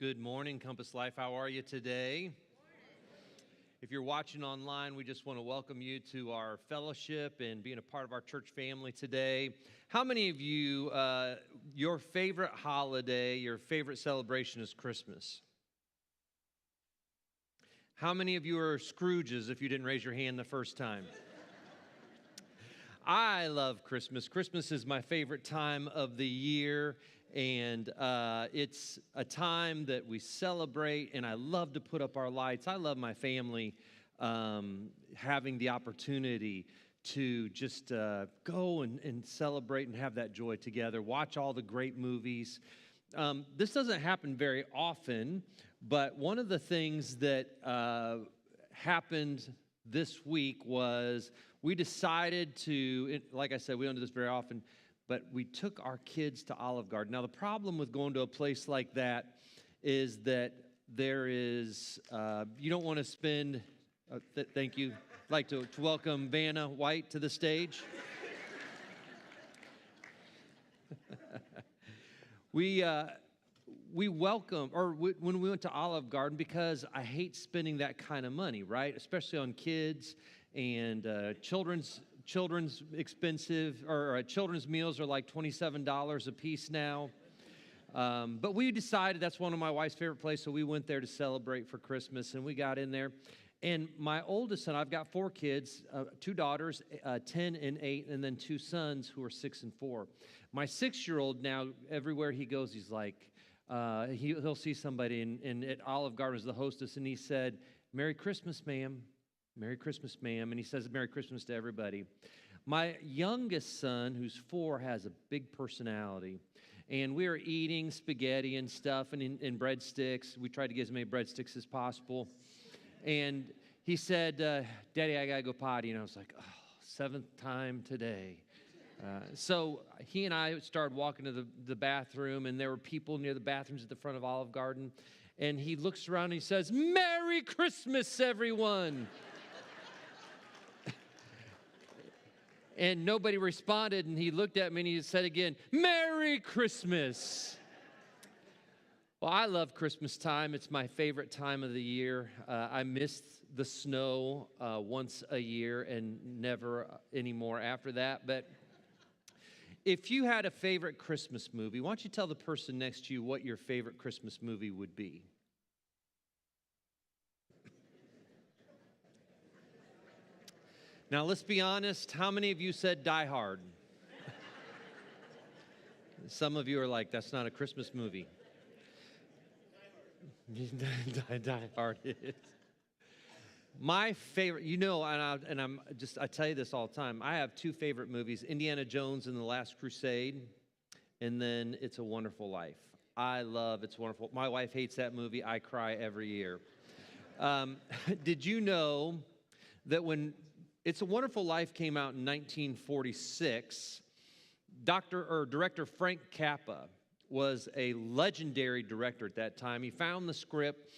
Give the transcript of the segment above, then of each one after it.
Good morning, CompassLife. How are you today? If you're watching online, we just want to welcome you to our fellowship and being a part of our church family today. How many of you, your favorite holiday, your favorite celebration is Christmas? How many of you are Scrooges if you didn't raise your hand the first time? I love Christmas. Christmas is my favorite time of the year. And it's a time that we celebrate, and I love to put up our lights. I love my family having the opportunity to just go and celebrate and have that joy together, watch all the great movies. This doesn't happen very often, but one of the things that happened this week was we decided to, like I said, we don't do this very often, but we took our kids to Olive Garden. Now, the problem with going to a place like that is that there is, you don't want to spend, thank you. I'd like to welcome Vanna White to the stage. We welcome, when we went to Olive Garden, because I hate spending that kind of money, right? Especially on kids and children's expensive, or children's meals are like $27 a piece now. But we decided that's one of my wife's favorite places, so we went there to celebrate for Christmas, and we got in there. And my oldest son, I've got 4 kids, 2 daughters, 10 and 8, and then 2 sons who are 6 and 4. My 6-year-old now, everywhere he goes, he's like, he'll see somebody, and at Olive Garden is the hostess, and he said, "Merry Christmas, ma'am. Merry Christmas, ma'am." And he says Merry Christmas to everybody. My youngest son, who's 4, has a big personality. And we were eating spaghetti and stuff and breadsticks. We tried to get as many breadsticks as possible. And he said, "Daddy, I got to go potty." And I was like, oh, 7th time today. So he and I started walking to the bathroom, and there were people near the bathrooms at the front of Olive Garden. And he looks around and he says, "Merry Christmas, everyone." And nobody responded, and he looked at me and he said again, "Merry Christmas." Well, I love Christmas time. It's my favorite time of the year. I miss the snow once a year and never anymore after that. But if you had a favorite Christmas movie, why don't you tell the person next to you what your favorite Christmas movie would be? Now, let's be honest. How many of you said Die Hard? Some of you are like, that's not a Christmas movie. Die Hard is. My favorite, I tell you this all the time. I have 2 favorite movies, Indiana Jones and the Last Crusade, and then It's a Wonderful Life. I love It's Wonderful. My wife hates that movie. I cry every year. Did you know that when It's a Wonderful Life came out in 1946, director Frank Capra was a legendary director at that time. He found the script.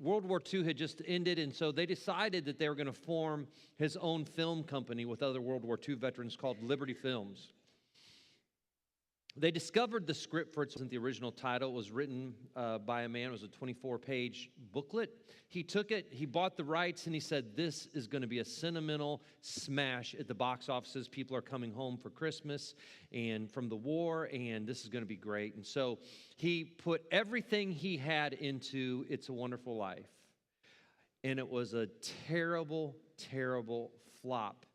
World War II had just ended, and so they decided that they were going to form his own film company with other World War II veterans called Liberty Films. They discovered the script for it. The original title was written by a man. It was a 24-page booklet. He took it, he bought the rights, and he said, "This is going to be a sentimental smash at the box offices. People are coming home for Christmas and from the war, and this is going to be great." And so he put everything he had into It's a Wonderful Life. And it was a terrible, terrible flop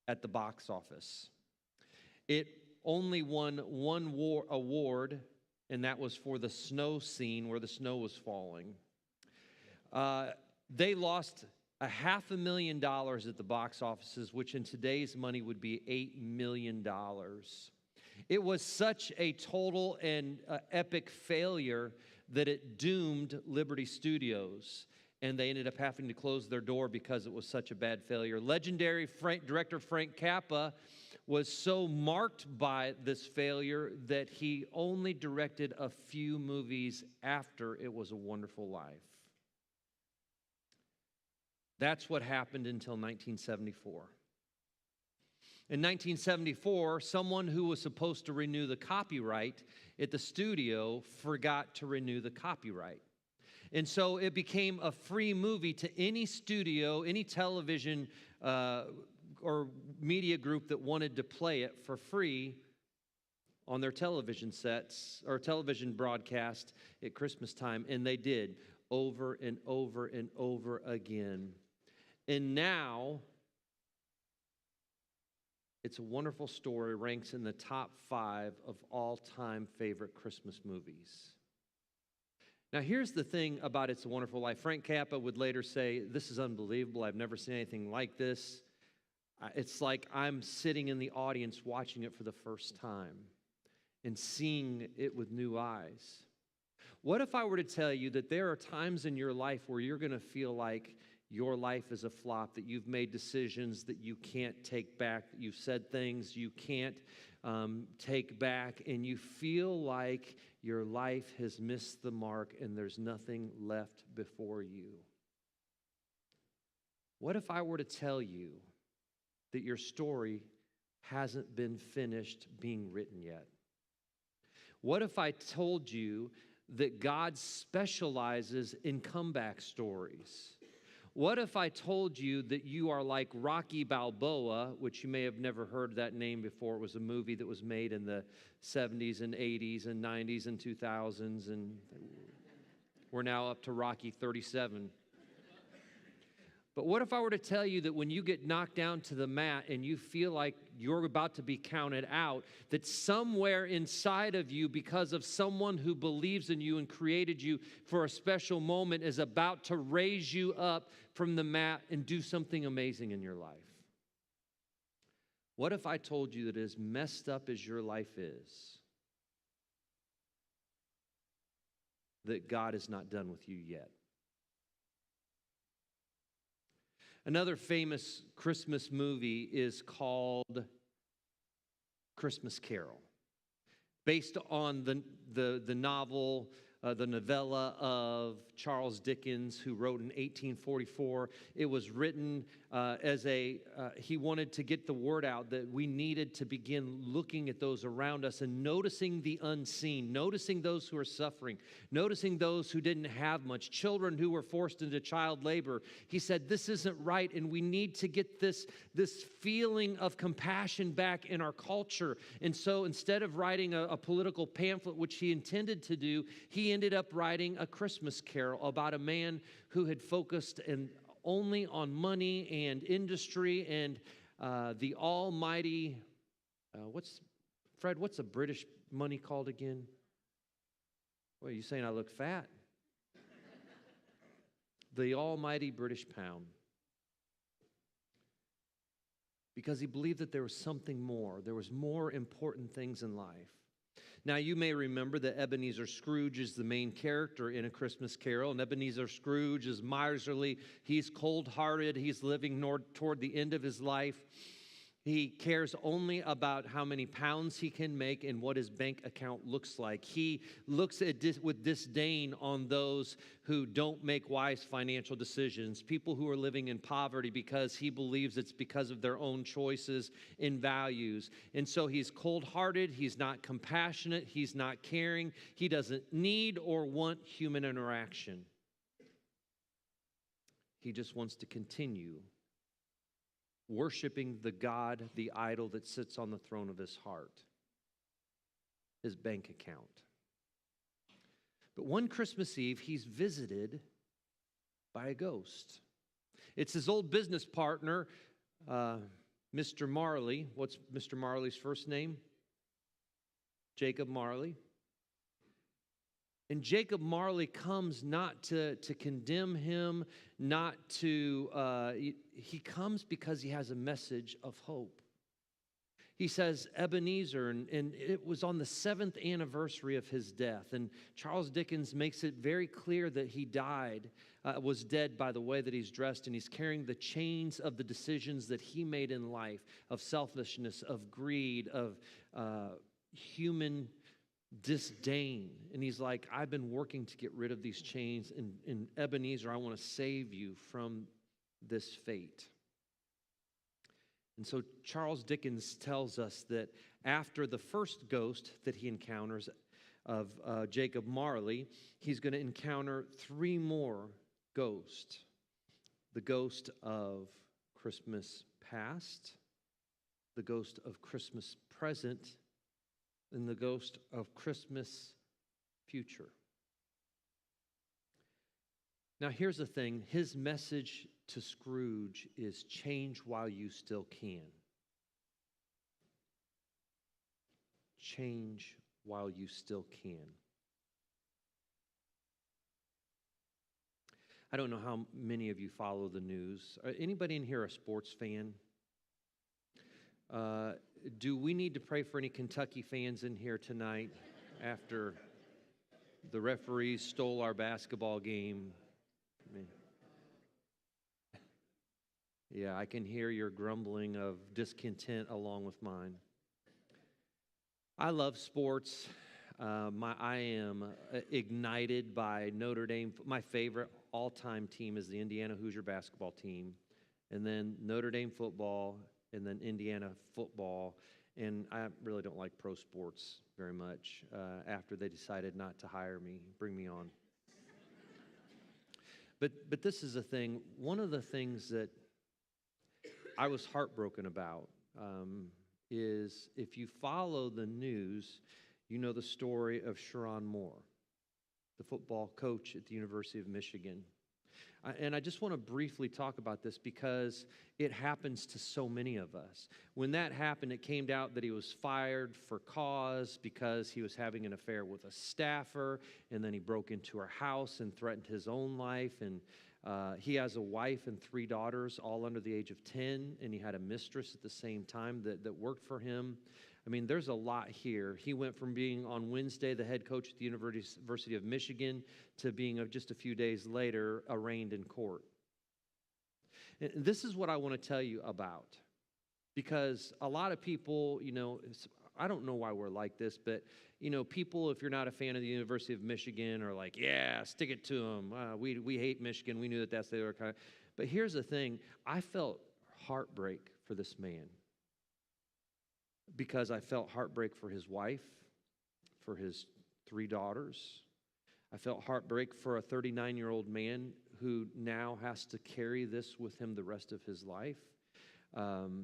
at the box office. It only won one award, and that was for the snow scene where the snow was falling. They lost $500,000 at the box offices, which in today's money would be $8 million. It was such a total and epic failure that it doomed Liberty Studios, and they ended up having to close their door because it was such a bad failure. Legendary director Frank Capra was so marked by this failure that he only directed a few movies after It Was a Wonderful Life. That's what happened until 1974. In 1974, someone who was supposed to renew the copyright at the studio forgot to renew the copyright. And so it became a free movie to any studio, any television or media group that wanted to play it for free on their television sets or television broadcast at Christmas time. And they did over and over and over again. And now, It's a Wonderful Story ranks in the top 5 of all-time favorite Christmas movies. Now, here's the thing about It's a Wonderful Life. Frank Capra would later say, this is unbelievable. I've never seen anything like this. It's like I'm sitting in the audience watching it for the first time and seeing it with new eyes. What if I were to tell you that there are times in your life where you're going to feel like your life is a flop, that you've made decisions that you can't take back, that you've said things you can't take back, and you feel like your life has missed the mark and there's nothing left before you? What if I were to tell you that your story hasn't been finished being written yet? What if I told you that God specializes in comeback stories? What if I told you that you are like Rocky Balboa, which you may have never heard that name before? It was a movie that was made in the 70s and 80s and 90s and 2000s, and we're now up to Rocky 37. But what if I were to tell you that when you get knocked down to the mat and you feel like you're about to be counted out, that somewhere inside of you, because of someone who believes in you and created you for a special moment, is about to raise you up from the mat and do something amazing in your life? What if I told you that as messed up as your life is, that God is not done with you yet? Another famous Christmas movie is called Christmas Carol, based on the novel, the novella of Charles Dickens, who wrote in 1844. It was written he wanted to get the word out that we needed to begin looking at those around us and noticing the unseen, noticing those who are suffering, noticing those who didn't have much, children who were forced into child labor. He said, this isn't right, and we need to get this feeling of compassion back in our culture. And so instead of writing a political pamphlet, which he intended to do, he ended up writing a Christmas carol about a man who had focused only on money and industry and the almighty, what's a British money called again? Well, are you saying I look fat? The almighty British pound. Because he believed that there was something more. There was more important things in life. Now, you may remember that Ebenezer Scrooge is the main character in A Christmas Carol, and Ebenezer Scrooge is miserly. He's cold-hearted. He's living toward the end of his life. He cares only about how many pounds he can make and what his bank account looks like. He looks with disdain on those who don't make wise financial decisions, people who are living in poverty, because he believes it's because of their own choices and values. And so he's cold-hearted, he's not compassionate, he's not caring, he doesn't need or want human interaction. He just wants to continue worshiping the God, the idol that sits on the throne of his heart, his bank account. But one Christmas Eve, he's visited by a ghost. It's his old business partner, Mr. Marley. What's Mr. Marley's first name? Jacob Marley. And Jacob Marley comes not to condemn him, not to, he comes because he has a message of hope. He says, Ebenezer, and it was on the 7th anniversary of his death. And Charles Dickens makes it very clear that he was dead by the way that he's dressed, and he's carrying the chains of the decisions that he made in life, of selfishness, of greed, of human disdain. And he's like, I've been working to get rid of these chains, and Ebenezer, I want to save you from this fate. And so Charles Dickens tells us that after the first ghost that he encounters, of Jacob Marley, he's going to encounter three more ghosts. The ghost of Christmas past, the ghost of Christmas present, and the ghost of Christmas future. Now, here's the thing. His message to Scrooge is change while you still can. Change while you still can. I don't know how many of you follow the news. Anybody in here a sports fan? Do we need to pray for any Kentucky fans in here tonight after the referees stole our basketball game? Yeah, I can hear your grumbling of discontent along with mine. I love sports. I am ignited by Notre Dame. My favorite all-time team is the Indiana Hoosier basketball team, and then Notre Dame football, and then Indiana football. And I really don't like pro sports very much after they decided not to hire me, bring me on. But this is the thing. One of the things that I was heartbroken about is if you follow the news, you know the story of Sharon Moore, the football coach at the University of Michigan. And I just want to briefly talk about this because it happens to so many of us. When that happened, it came out that he was fired for cause because he was having an affair with a staffer, and then he broke into her house and threatened his own life. And he has a wife and 3 daughters, all under the age of 10, and he had a mistress at the same time that worked for him. I mean, there's a lot here. He went from being on Wednesday the head coach at the University of Michigan to being just a few days later arraigned in court. And this is what I want to tell you about, because a lot of people, I don't know why we're like this, but people, if you're not a fan of the University of Michigan, are like, yeah, stick it to them. We hate Michigan. We knew that's the other kind. But here's the thing. I felt heartbreak for this man because I felt heartbreak for his wife, for his 3 daughters. I felt heartbreak for a 39-year-old man who now has to carry this with him the rest of his life.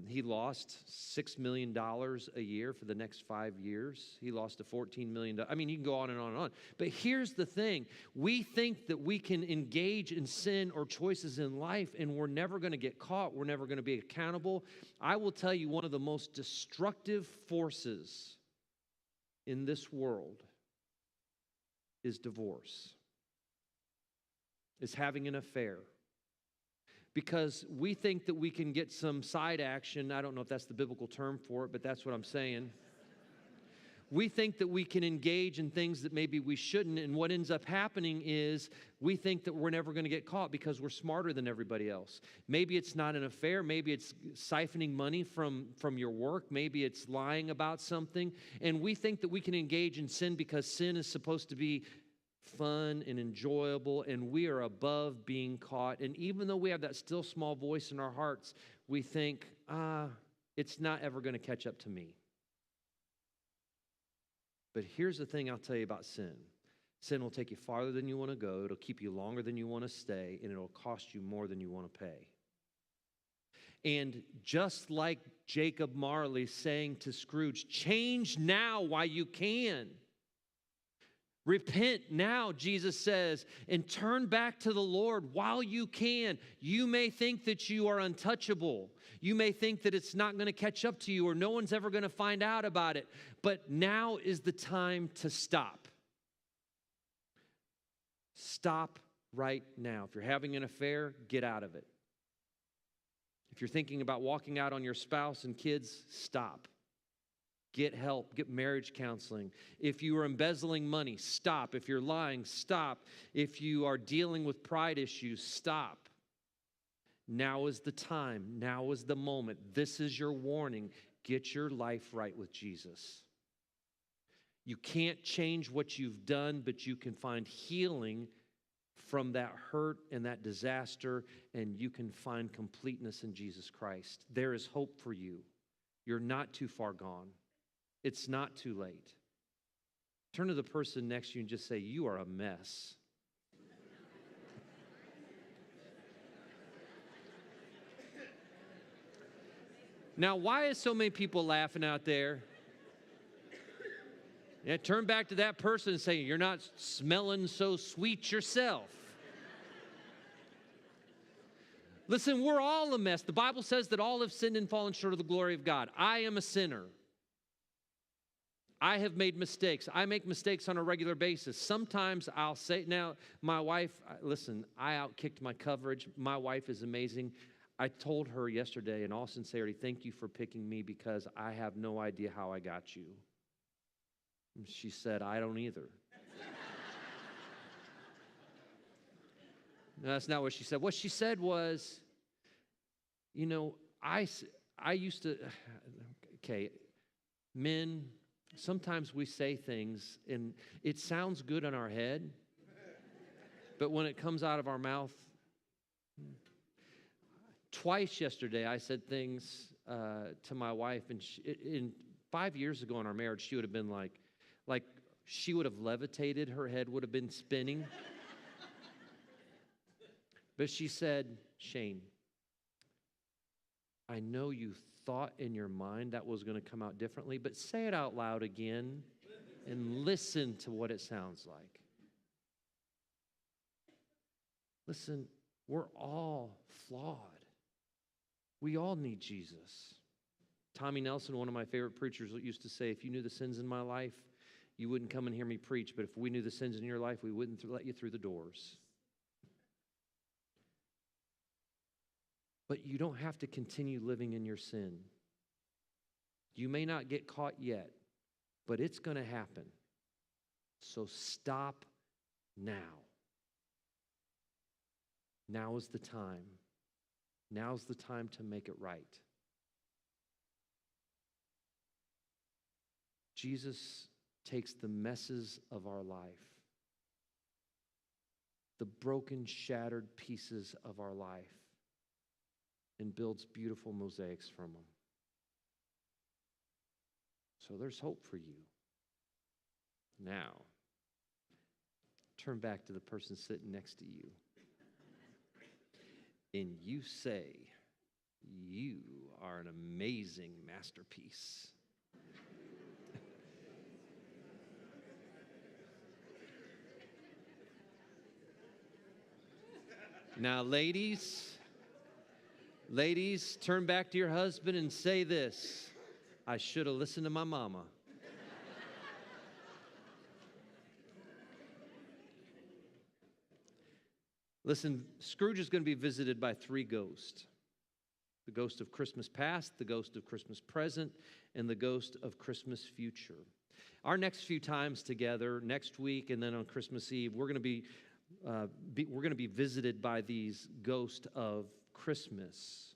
He lost $6 million a year for the next 5 years. He lost a $14 million. I mean, you can go on and on and on. But here's the thing. We think that we can engage in sin or choices in life, and we're never going to get caught. We're never going to be accountable. I will tell you, one of the most destructive forces in this world is divorce, is having an affair. Because we think that we can get some side action. I don't know if that's the biblical term for it, but that's what I'm saying. We think that we can engage in things that maybe we shouldn't, and what ends up happening is we think that we're never going to get caught because we're smarter than everybody else. Maybe it's not an affair. Maybe it's siphoning money from your work. Maybe it's lying about something. And we think that we can engage in sin because sin is supposed to be fun and enjoyable, and we are above being caught. And even though we have that still small voice in our hearts, we think, it's not ever going to catch up to me. But here's the thing I'll tell you about sin. Sin will take you farther than you want to go. It'll keep you longer than you want to stay, and it'll cost you more than you want to pay. And just like Jacob Marley saying to Scrooge, change now while you can. Repent now, Jesus says, and turn back to the Lord while you can. You may think that you are untouchable. You may think that it's not going to catch up to you or no one's ever going to find out about it. But now is the time to stop. Stop right now. If you're having an affair, get out of it. If you're thinking about walking out on your spouse and kids, stop. Get help. Get marriage counseling. If you are embezzling money, stop. If you're lying, stop. If you are dealing with pride issues, stop. Now is the time. Now is the moment. This is your warning. Get your life right with Jesus. You can't change what you've done, but you can find healing from that hurt and that disaster, and you can find completeness in Jesus Christ. There is hope for you. You're not too far gone. It's not too late. Turn to the person next to you and just say, "You are a mess." Now, why is so many people laughing out there? Yeah, turn back to that person and say, "You're not smelling so sweet yourself." Listen, we're all a mess. The Bible says that all have sinned and fallen short of the glory of God. I am a sinner. I have made mistakes. I make mistakes on a regular basis. Sometimes I'll say, now, my wife, listen, I outkicked my coverage. My wife is amazing. I told her yesterday, in all sincerity, thank you for picking me because I have no idea how I got you. And she said, I don't either. No, that's not what she said. What she said was, you know, I used to, okay, men, sometimes we say things and it sounds good in our head, but when it comes out of our mouth, twice yesterday I said things to my wife, and in 5 years ago in our marriage, she would have been like she would have levitated, her head would have been spinning. But she said, Shane, I know you thought in your mind that was going to come out differently, but say it out loud again and listen to what it sounds like. Listen, we're all flawed. We all need Jesus. Tommy Nelson, one of my favorite preachers, used to say, if you knew the sins in my life, you wouldn't come and hear me preach, but if we knew the sins in your life, we wouldn't let you through the doors. But you don't have to continue living in your sin. You may not get caught yet, but it's going to happen. So stop now. Now is the time. Now's the time to make it right. Jesus takes the messes of our life, the broken, shattered pieces of our life, and builds beautiful mosaics from them. So there's hope for you. Now, turn back to the person sitting next to you. And you say, you are an amazing masterpiece. Now, ladies, turn back to your husband and say this: I should have listened to my mama. Listen, Scrooge is going to be visited by 3 ghosts. The ghost of Christmas past, the ghost of Christmas present, and the ghost of Christmas future. Our next few times together, next week and then on Christmas Eve, we're going to be visited by these ghosts of Christmas.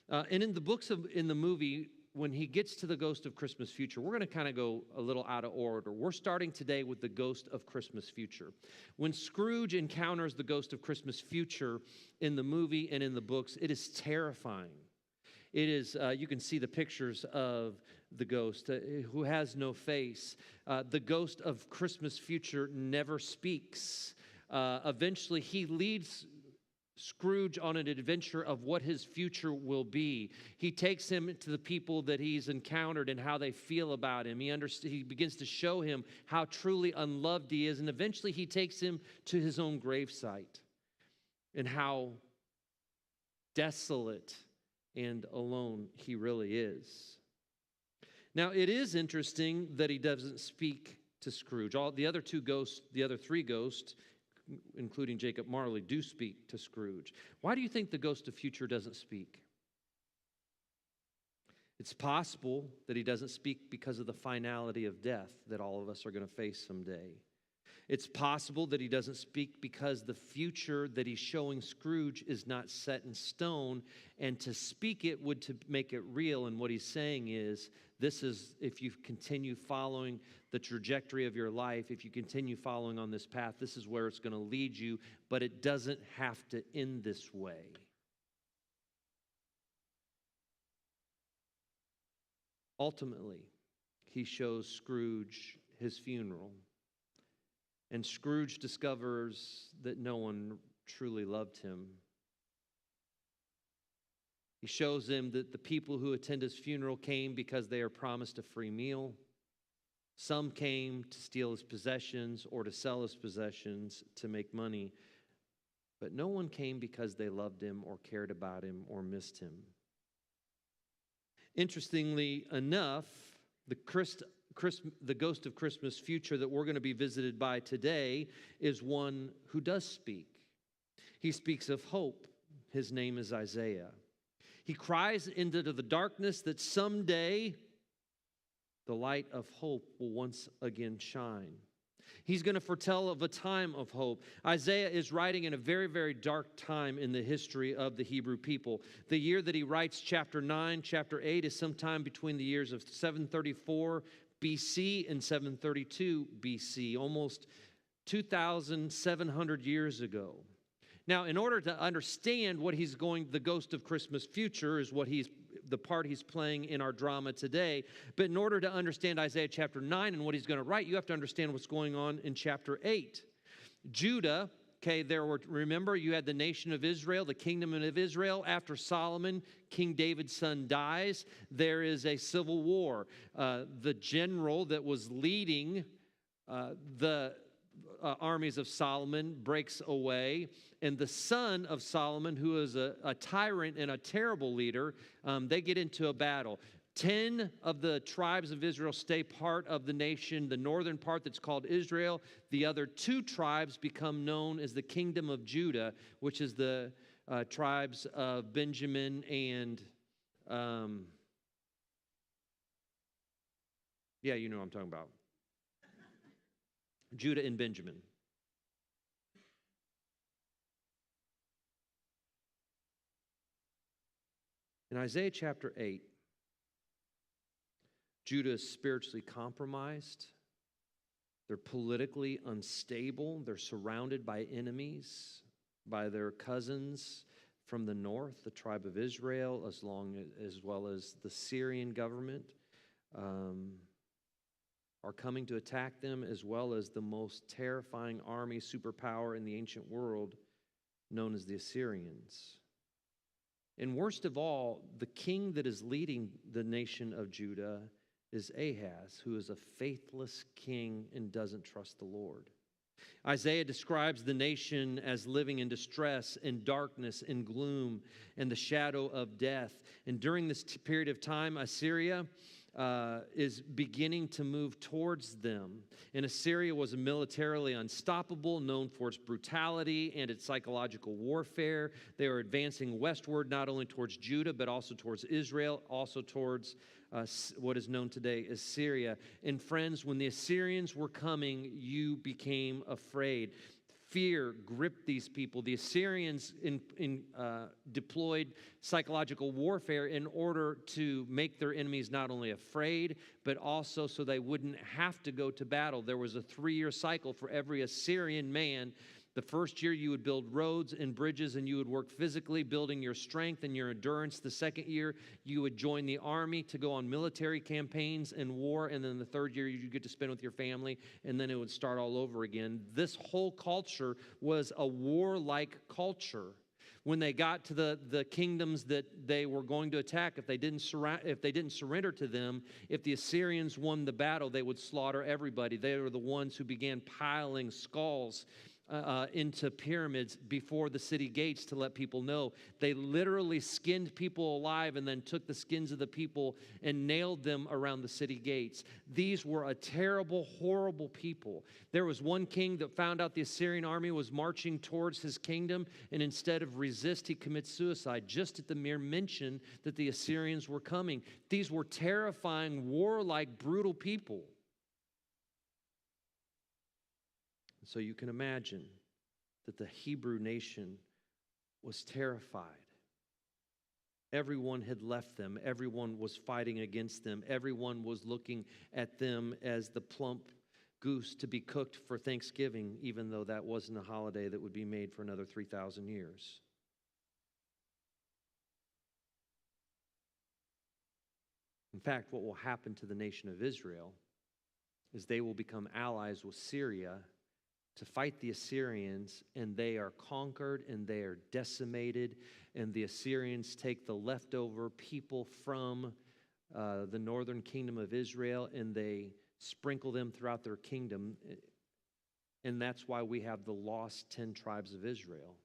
And in the movie, when he gets to the ghost of Christmas future, we're going to kind of go a little out of order. We're starting today with the ghost of Christmas future. When Scrooge encounters the ghost of Christmas future in the movie and in the books, it is terrifying. It is, you can see the pictures of the ghost who has no face. The ghost of Christmas future never speaks. Eventually, he leads Scrooge on an adventure of what his future will be. He takes him to the people that he's encountered and how they feel about him. He begins to show him how truly unloved he is, and eventually he takes him to his own gravesite and how desolate and alone he really is. Now, it is interesting that he doesn't speak to Scrooge. All the other 3 ghosts, including Jacob Marley, do speak to Scrooge. Why do you think the ghost of future doesn't speak? It's possible that he doesn't speak because of the finality of death that all of us are going to face someday. It's possible that he doesn't speak because the future that he's showing Scrooge is not set in stone, and to speak it would to make it real. And what he's saying is, this is, if you continue following the trajectory of your life, if you continue following on this path, this is where it's going to lead you, but it doesn't have to end this way. Ultimately, he shows Scrooge his funeral. And Scrooge discovers that no one truly loved him. He shows him that the people who attend his funeral came because they are promised a free meal. Some came to steal his possessions or to sell his possessions to make money. But no one came because they loved him or cared about him or missed him. Interestingly enough, the Ghost of Christmas Future that we're going to be visited by today is one who does speak. He speaks of hope. His name is Isaiah. He cries into the darkness that someday the light of hope will once again shine. He's going to foretell of a time of hope. Isaiah is writing in a very, very dark time in the history of the Hebrew people. The year that he writes chapter 9, chapter 8 is sometime between the years of 734 BC and 732 BC, almost 2,700 years ago. Now, in order to understand what the Ghost of Christmas Future is the part he's playing in our drama today. But in order to understand Isaiah chapter 9 and what he's going to write, you have to understand what's going on in chapter 8. Judah, remember, you had the nation of Israel, the kingdom of Israel. After Solomon, King David's son, dies. There is a civil war. The general that was leading the armies of Solomon breaks away, and the son of Solomon, who is a tyrant and a terrible leader, they get into a battle. 10 of the tribes of Israel stay part of the nation, the northern part that's called Israel. The other 2 tribes become known as the kingdom of Judah, which is the tribes of Benjamin and, you know what I'm talking about. Judah and Benjamin. In Isaiah chapter 8, Judah is spiritually compromised. They're politically unstable. They're surrounded by enemies, by their cousins from the north, the tribe of Israel, as well as the Syrian government. Are coming to attack them, as well as the most terrifying army superpower in the ancient world, known as the Assyrians. And worst of all, the king that is leading the nation of Judah is Ahaz, who is a faithless king and doesn't trust the Lord. Isaiah describes the nation as living in distress, in darkness, in gloom, and the shadow of death. And during this period of time, Assyria is beginning to move towards them. And Assyria was militarily unstoppable, known for its brutality and its psychological warfare. They were advancing westward, not only towards Judah, but also towards Israel, also towards what is known today as Syria. And friends, when the Assyrians were coming, you became afraid. Fear gripped these people. The Assyrians deployed psychological warfare in order to make their enemies not only afraid, but also so they wouldn't have to go to battle. There was a 3-year cycle for every Assyrian man. The first year you would build roads and bridges, and you would work physically, building your strength and your endurance. The second year you would join the army to go on military campaigns and war. And then the third year you get to spend with your family, and then it would start all over again. This whole culture was a warlike culture. When they got to the kingdoms that they were going to attack, if they didn't surrender to them, if the Assyrians won the battle, they would slaughter everybody. They were the ones who began piling skulls into pyramids before the city gates to let people know. They literally skinned people alive and then took the skins of the people and nailed them around the city gates. These were a terrible, horrible people. There was one king that found out the Assyrian army was marching towards his kingdom, and instead of resist, he commits suicide just at the mere mention that the Assyrians were coming. These were terrifying, warlike, brutal people. So you can imagine that the Hebrew nation was terrified. Everyone had left them. Everyone was fighting against them. Everyone was looking at them as the plump goose to be cooked for Thanksgiving, even though that wasn't a holiday that would be made for another 3,000 years. In fact, what will happen to the nation of Israel is they will become allies with Syria to fight the Assyrians, and they are conquered and they are decimated, and the Assyrians take the leftover people from the northern kingdom of Israel and they sprinkle them throughout their kingdom, and that's why we have the lost 10 tribes of Israel.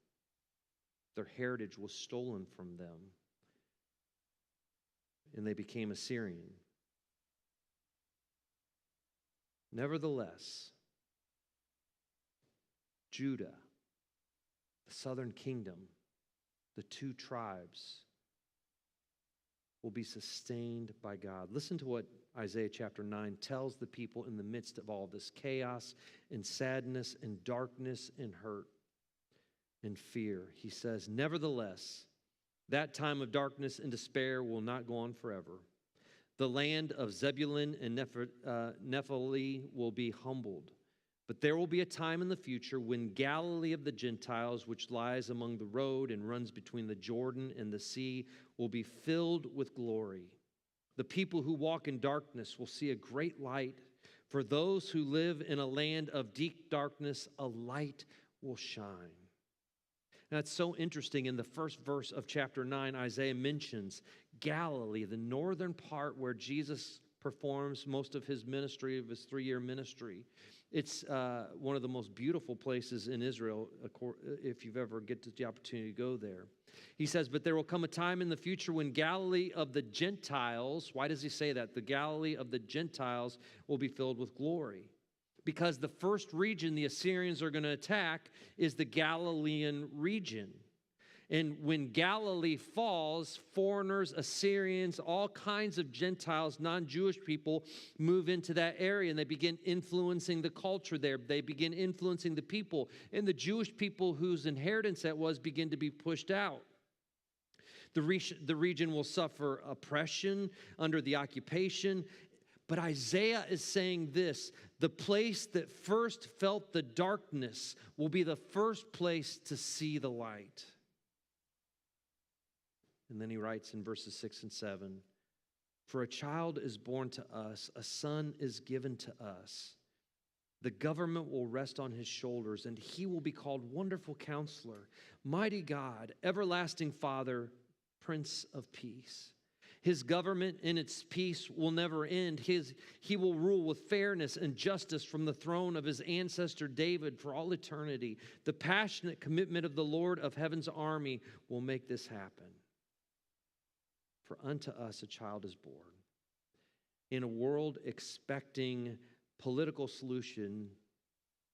Their heritage was stolen from them, and they became Assyrian. Nevertheless, Judah, the southern kingdom, the 2 tribes, will be sustained by God. Listen to what Isaiah chapter 9 tells the people in the midst of all this chaos and sadness and darkness and hurt and fear. He says, "Nevertheless, that time of darkness and despair will not go on forever. The land of Zebulun and Nephtali will be humbled. But there will be a time in the future when Galilee of the Gentiles, which lies among the road and runs between the Jordan and the sea, will be filled with glory. The people who walk in darkness will see a great light. For those who live in a land of deep darkness, a light will shine." Now, it's so interesting. In the first verse of chapter 9, Isaiah mentions Galilee, the northern part where Jesus performs most of his ministry, of his 3-year ministry. It's one of the most beautiful places in Israel, if you've ever get the opportunity to go there. He says, "But there will come a time in the future when Galilee of the Gentiles," why does he say that? The Galilee of the Gentiles will be filled with glory. Because the first region the Assyrians are going to attack is the Galilean region. And when Galilee falls, foreigners, Assyrians, all kinds of Gentiles, non-Jewish people move into that area and they begin influencing the culture there. They begin influencing the people. And the Jewish people whose inheritance that was begin to be pushed out. The region will suffer oppression under the occupation. But Isaiah is saying this: the place that first felt the darkness will be the first place to see the light. And then he writes in verses 6 and 7, "For a child is born to us, a son is given to us. The government will rest on his shoulders, and he will be called Wonderful Counselor, Mighty God, Everlasting Father, Prince of Peace. His government and its peace will never end. He will rule with fairness and justice from the throne of his ancestor David for all eternity. The passionate commitment of the Lord of heaven's army will make this happen. For unto us a child is born." In a world expecting political solution,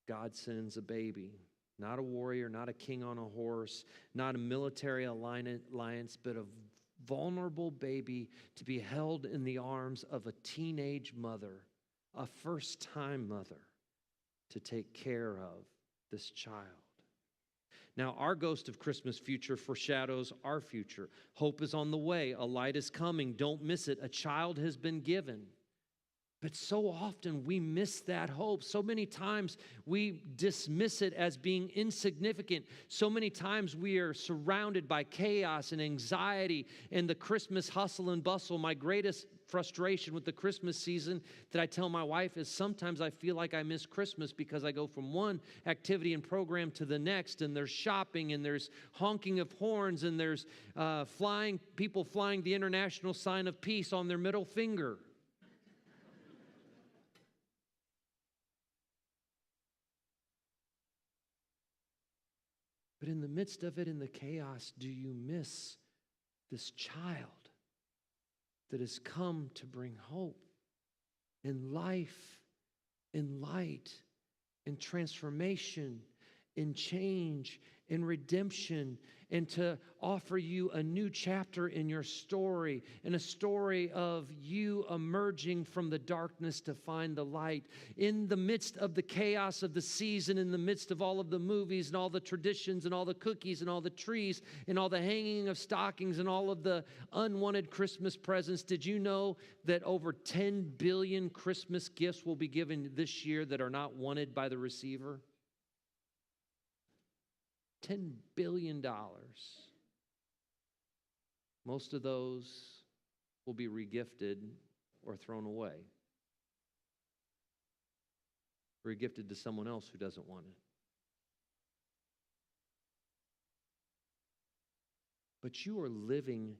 God sends a baby. Not a warrior, not a king on a horse, not a military alliance, but a vulnerable baby to be held in the arms of a teenage mother, a first-time mother, to take care of this child. Now, our Ghost of Christmas future foreshadows our future. Hope is on the way. A light is coming. Don't miss it. A child has been given. But so often we miss that hope. So many times we dismiss it as being insignificant. So many times we are surrounded by chaos and anxiety and the Christmas hustle and bustle. My greatest frustration with the Christmas season that I tell my wife is sometimes I feel like I miss Christmas because I go from one activity and program to the next, and there's shopping and there's honking of horns and there's people flying the international sign of peace on their middle finger. But in the midst of it, in the chaos, do you miss this child that has come to bring hope and life and light and transformation and change and redemption, and to offer you a new chapter in your story, and a story of you emerging from the darkness to find the light. In the midst of the chaos of the season, in the midst of all of the movies and all the traditions and all the cookies and all the trees and all the hanging of stockings and all of the unwanted Christmas presents, did you know that over 10 billion Christmas gifts will be given this year that are not wanted by the receiver? $10 billion. Most of those will be regifted or thrown away. or you're gifted to someone else who doesn't want it. But you are living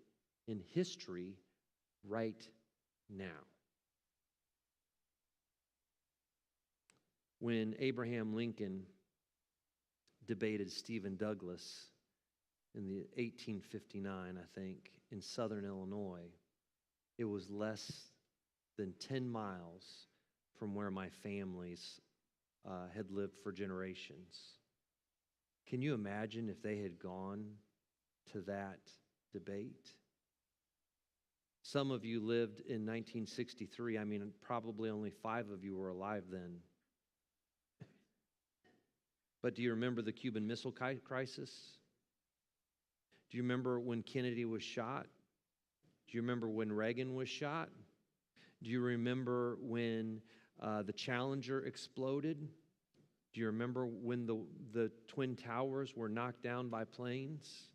in history right now. When Abraham Lincoln debated Stephen Douglas in the 1859, I think, in southern Illinois, it was less than 10 miles from where my families had lived for generations. Can you imagine if they had gone to that debate? Some of you lived in 1963. I mean, probably only 5 of you were alive then. But do you remember the Cuban Missile Crisis? Do you remember when Kennedy was shot? Do you remember when Reagan was shot? Do you remember when the Challenger exploded? Do you remember when the Twin Towers were knocked down by planes?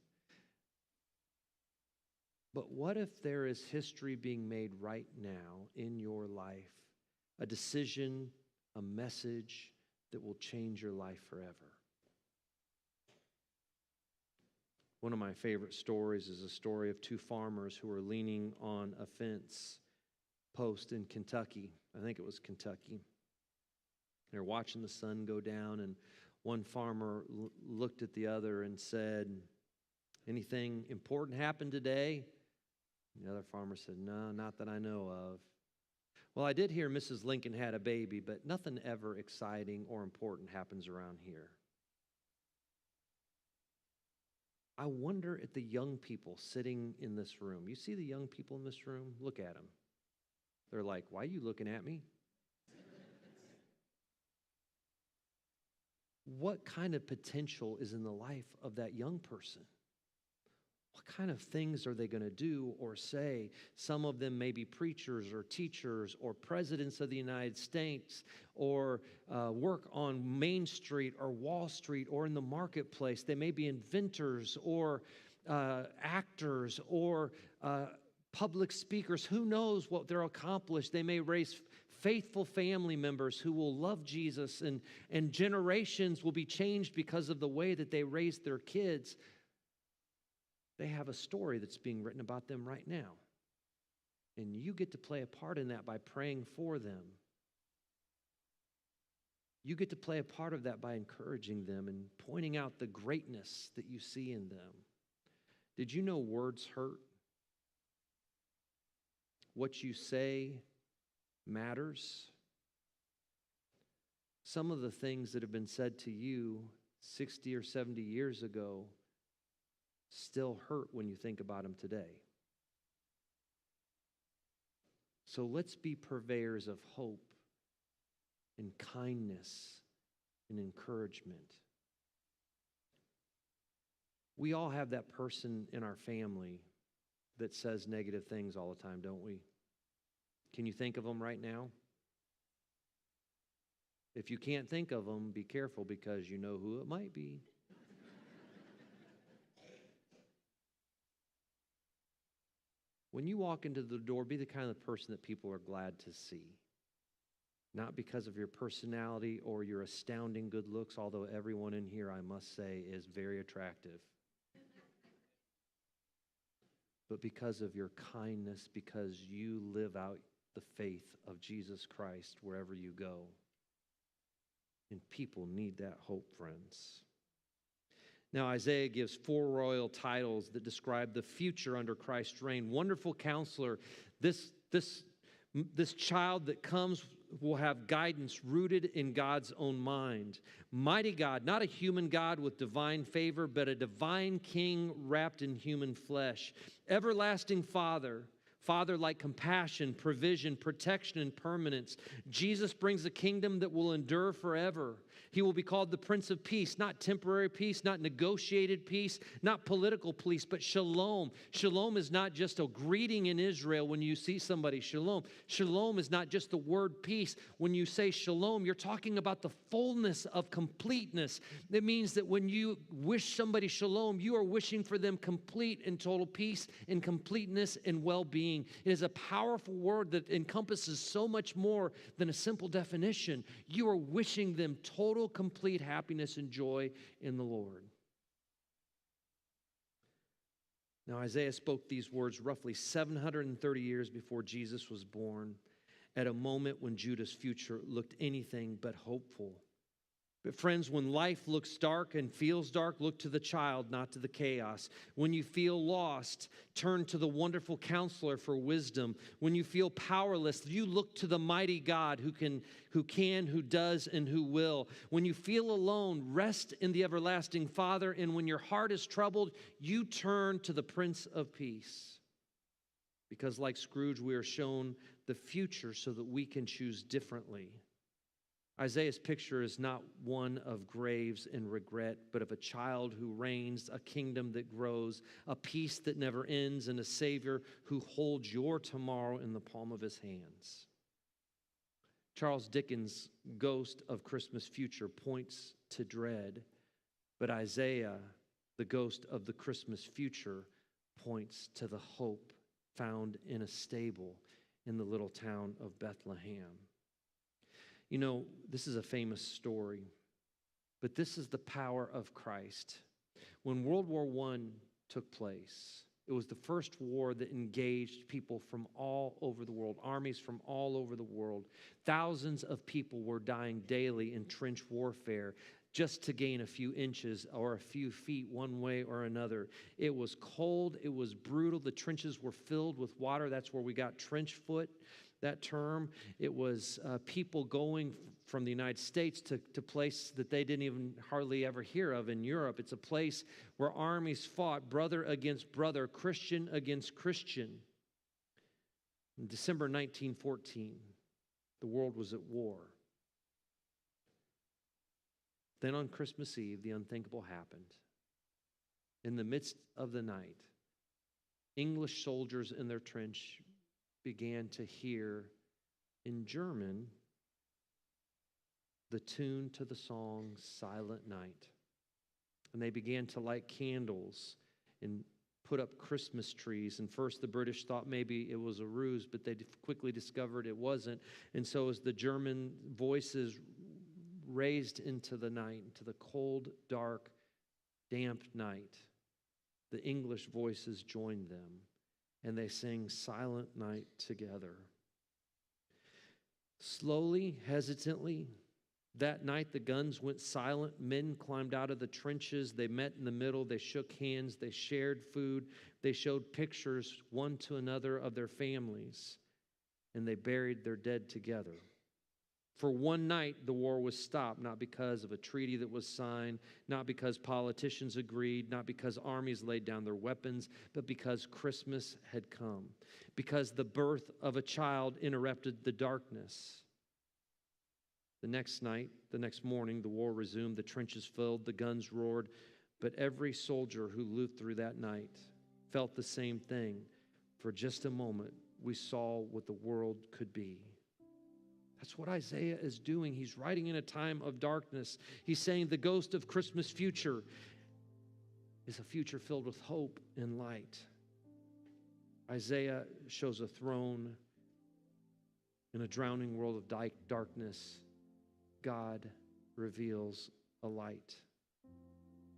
But what if there is history being made right now in your life? A decision, a message that will change your life forever. One of my favorite stories is a story of 2 farmers who were leaning on a fence post in Kentucky. I think it was Kentucky. They're watching the sun go down, and one farmer looked at the other and said, "Anything important happened today?" And the other farmer said, "No, not that I know of." "Well, I did hear Mrs. Lincoln had a baby, but nothing ever exciting or important happens around here." I wonder at the young people sitting in this room. You see the young people in this room? Look at them. They're like, "Why are you looking at me?" What kind of potential is in the life of that young person? What kind of things are they going to do or say? Some of them may be preachers or teachers or presidents of the United States, or work on Main Street or Wall Street or in the marketplace. They may be inventors or actors or public speakers. Who knows what they'll accomplish? They may raise faithful family members who will love Jesus, and generations will be changed because of the way that they raise their kids. They have a story that's being written about them right now. And you get to play a part in that by praying for them. You get to play a part of that by encouraging them and pointing out the greatness that you see in them. Did you know words hurt? What you say matters. Some of the things that have been said to you 60 or 70 years ago still hurt when you think about them today. So let's be purveyors of hope and kindness and encouragement. We all have that person in our family that says negative things all the time, don't we? Can you think of them right now? If you can't think of them, be careful, because you know who it might be. When you walk into the door, be the kind of person that people are glad to see. Not because of your personality or your astounding good looks, although everyone in here, I must say, is very attractive. But because of your kindness, because you live out the faith of Jesus Christ wherever you go. And people need that hope, friends. Now, Isaiah gives 4 royal titles that describe the future under Christ's reign. Wonderful Counselor. This child that comes will have guidance rooted in God's own mind. Mighty God, not a human God with divine favor, but a divine King wrapped in human flesh. Everlasting Father. Father like compassion, provision, protection, and permanence. Jesus brings a kingdom that will endure forever. He will be called the Prince of Peace, not temporary peace, not negotiated peace, not political peace, but shalom. Shalom is not just a greeting in Israel when you see somebody, shalom. Shalom is not just the word peace. When you say shalom, you're talking about the fullness of completeness. It means that when you wish somebody shalom, you are wishing for them complete and total peace and completeness and well-being. It is a powerful word that encompasses so much more than a simple definition. You are wishing them total, complete happiness and joy in the Lord. Now, Isaiah spoke these words roughly 730 years before Jesus was born, at a moment when Judah's future looked anything but hopeful. But friends, when life looks dark and feels dark, look to the child, not to the chaos. When you feel lost, turn to the wonderful counselor for wisdom. When you feel powerless, you look to the mighty God who can, who does, and who will. When you feel alone, rest in the everlasting Father. And when your heart is troubled, you turn to the Prince of Peace. Because like Scrooge, we are shown the future so that we can choose differently. Isaiah's picture is not one of graves and regret, but of a child who reigns, a kingdom that grows, a peace that never ends, and a Savior who holds your tomorrow in the palm of his hands. Charles Dickens' ghost of Christmas future points to dread, but Isaiah, the ghost of the Christmas future, points to the hope found in a stable in the little town of Bethlehem. You know, this is a famous story, but this is the power of Christ. When World War I took place, it was the first war that engaged people from all over the world, armies from all over the world. Thousands of people were dying daily in trench warfare just to gain a few inches or a few feet one way or another. It was cold, it was brutal. The trenches were filled with water. That's where we got trench foot, that term. It was people going from the United States to places that they didn't even hardly ever hear of in Europe. It's a place where armies fought brother against brother, Christian against Christian. In December 1914, the world was at war. Then on Christmas Eve, the unthinkable happened. In the midst of the night, English soldiers in their trench began to hear in German the tune to the song Silent Night. And they began to light candles and put up Christmas trees. And first the British thought maybe it was a ruse, but they quickly discovered it wasn't. And so as the German voices raised into the night, into the cold, dark, damp night, the English voices joined them. And they sang Silent Night together. Slowly, hesitantly, that night the guns went silent. Men climbed out of the trenches. They met in the middle. They shook hands. They shared food. They showed pictures one to another of their families. And they buried their dead together. For one night, the war was stopped, not because of a treaty that was signed, not because politicians agreed, not because armies laid down their weapons, but because Christmas had come, because the birth of a child interrupted the darkness. The next night, the next morning, the war resumed, the trenches filled, the guns roared, but every soldier who lived through that night felt the same thing. For just a moment, we saw what the world could be. That's what Isaiah is doing. He's writing in a time of darkness. He's saying the ghost of Christmas future is a future filled with hope and light. Isaiah shows a throne in a drowning world of darkness. God reveals a light.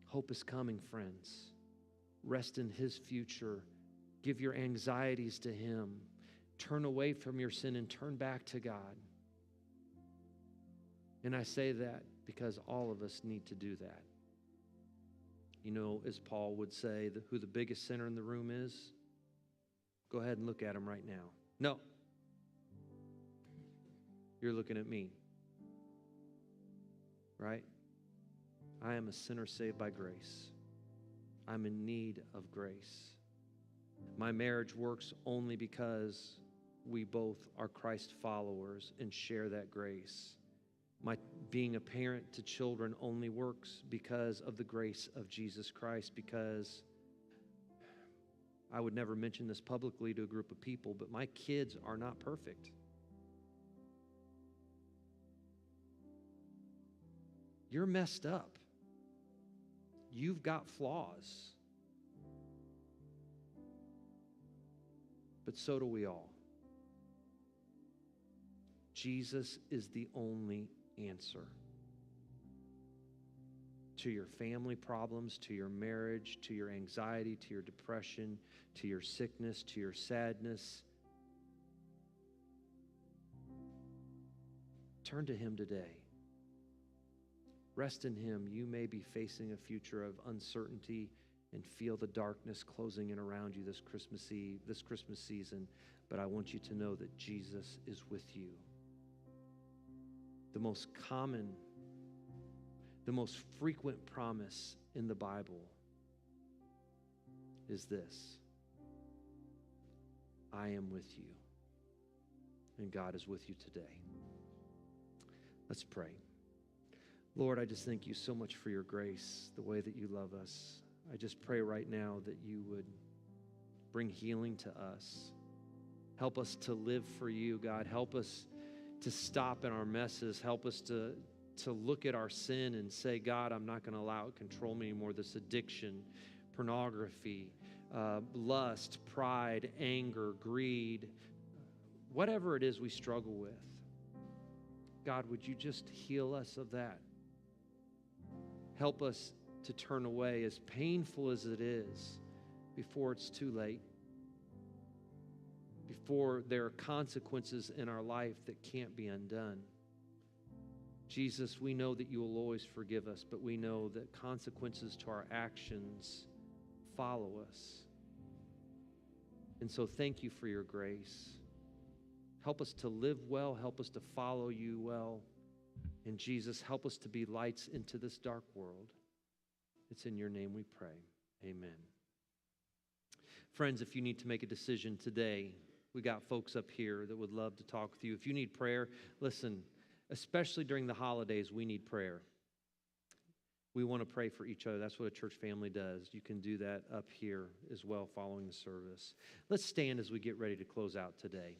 Hope is coming, friends. Rest in His future. Give your anxieties to Him. Turn away from your sin and turn back to God. And I say that because all of us need to do that. You know, as Paul would say, who the biggest sinner in the room is? Go ahead and look at him right now. No. You're looking at me. Right? I am a sinner saved by grace. I'm in need of grace. My marriage works only because we both are Christ followers and share that grace. My being a parent to children only works because of the grace of Jesus Christ, because I would never mention this publicly to a group of people, but my kids are not perfect. You're messed up. You've got flaws. But so do we all. Jesus is the only answer to your family problems, to your marriage, to your anxiety, to your depression, to your sickness, to your sadness. Turn to Him today. Rest in Him. You may be facing a future of uncertainty and feel the darkness closing in around you this Christmas Eve, this Christmas season, but I want you to know that Jesus is with you. The most common, the most frequent promise in the Bible is this: I am with you, and God is with you today. Let's pray. Lord, I just thank you so much for your grace, the way that you love us. I just pray right now that you would bring healing to us. Help us to live for you, God. Help us to stop in our messes. Help us to look at our sin and say, God, I'm not going to allow it to control me anymore. This addiction, pornography, lust, pride, anger, greed, whatever it is we struggle with. God, would you just heal us of that? Help us to turn away, as painful as it is, before it's too late, before there are consequences in our life that can't be undone. Jesus, we know that you will always forgive us, but we know that consequences to our actions follow us. And so thank you for your grace. Help us to live well. Help us to follow you well. And Jesus, help us to be lights into this dark world. It's in your name we pray. Amen. Friends, if you need to make a decision today, we got folks up here that would love to talk with you. If you need prayer, listen, especially during the holidays, we need prayer. We want to pray for each other. That's what a church family does. You can do that up here as well following the service. Let's stand as we get ready to close out today.